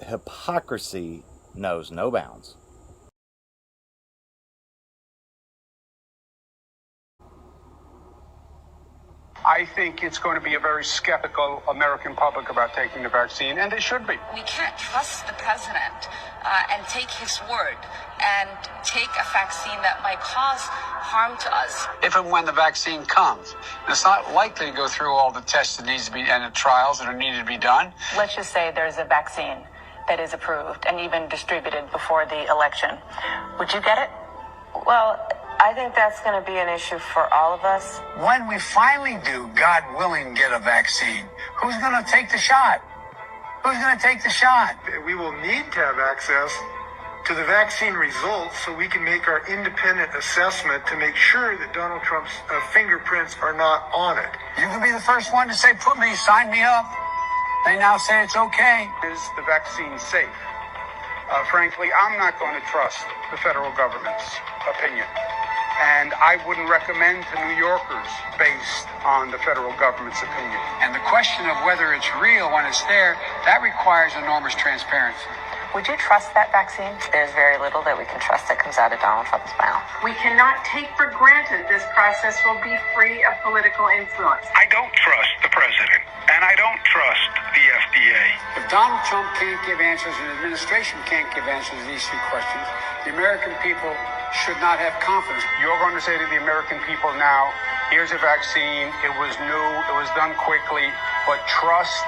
hypocrisy knows no bounds. I think it's going to be a very skeptical American public about taking the vaccine, and they should be. We can't trust the president and take his word and take a vaccine that might cause harm to us. If and when the vaccine comes, it's not likely to go through all the tests that needs to be and the trials that are needed to be done. Let's just say there's a vaccine that is approved and even distributed before the election. Would you get it? Well, I think that's going to be an issue for all of us. When we finally do, God willing, get a vaccine, who's going to take the shot? Who's going to take the shot? We will need to have access to the vaccine results so we can make our independent assessment to make sure that Donald Trump's fingerprints are not on it. You can be the first one to say, put me, sign me up. They now say it's okay. Is the vaccine safe? Frankly, I'm not going to trust the federal government's opinion. And I wouldn't recommend to New Yorkers based on the federal government's opinion. And the question of whether it's real when it's there, that requires enormous transparency. Would you trust that vaccine? There's very little that we can trust that comes out of Donald Trump's mouth. We cannot take for granted this process will be free of political influence. I don't trust the president, and I don't trust the FDA. If Donald Trump can't give answers and the administration can't give answers to these three questions, the American people should not have confidence. You're going to say to the American people now, here's a vaccine, it was new, it was done quickly, but trust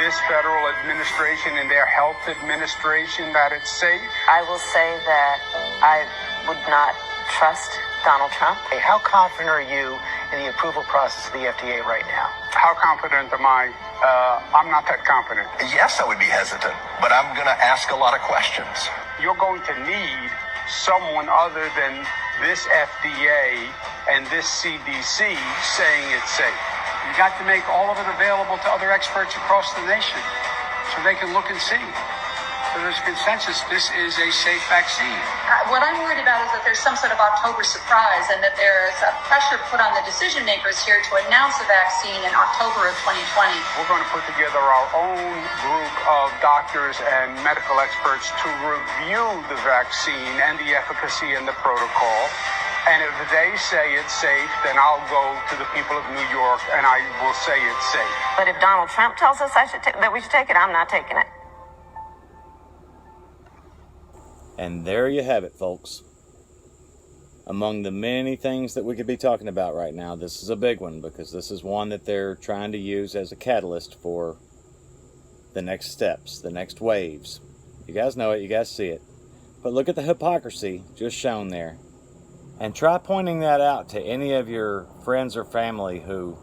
this federal administration and their health administration that it's safe? I will say that I would not trust Donald Trump. Hey, how confident are you in the approval process of the FDA right now? How confident am I? I'm not that confident. Yes, I would be hesitant, but I'm going to ask a lot of questions. You're going to need someone other than this FDA and this CDC saying it's safe. You got to make all of it available to other experts across the nation so they can look and see. So there's consensus, this is a safe vaccine. What I'm worried about is that there's some sort of October surprise and that there's a pressure put on the decision makers here to announce a vaccine in October of 2020. We're going to put together our own group of doctors and medical experts to review the vaccine and the efficacy and the protocol. And if they say it's safe, then I'll go to the people of New York and I will say it's safe. But if Donald Trump tells us that we should take it, I'm not taking it. And there you have it, folks. Among the many things that we could be talking about right now, this is a big one because this is one that they're trying to use as a catalyst for the next steps, the next waves. You guys know it, you guys see it. But look at the hypocrisy just shown there. And try pointing that out to any of your friends or family who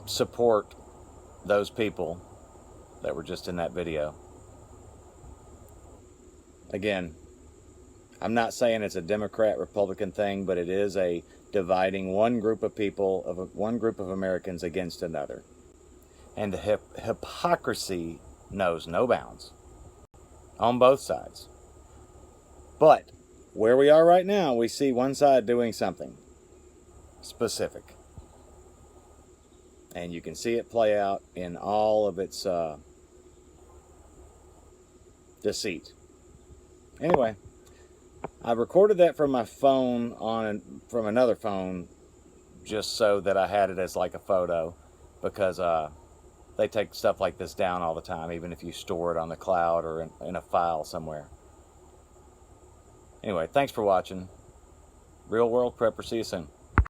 support those people that were just in that video. Again, I'm not saying it's a Democrat-Republican thing, but it is a dividing one group of people, one group of Americans against another. And the hypocrisy knows no bounds on both sides. But where we are right now, we see one side doing something specific. And you can see it play out in all of its deceit. Anyway, I recorded that from my phone from another phone just so that I had it as like a photo because they take stuff like this down all the time, even if you store it on the cloud or in a file somewhere. Anyway, thanks for watching. Real World Prepper. See you soon.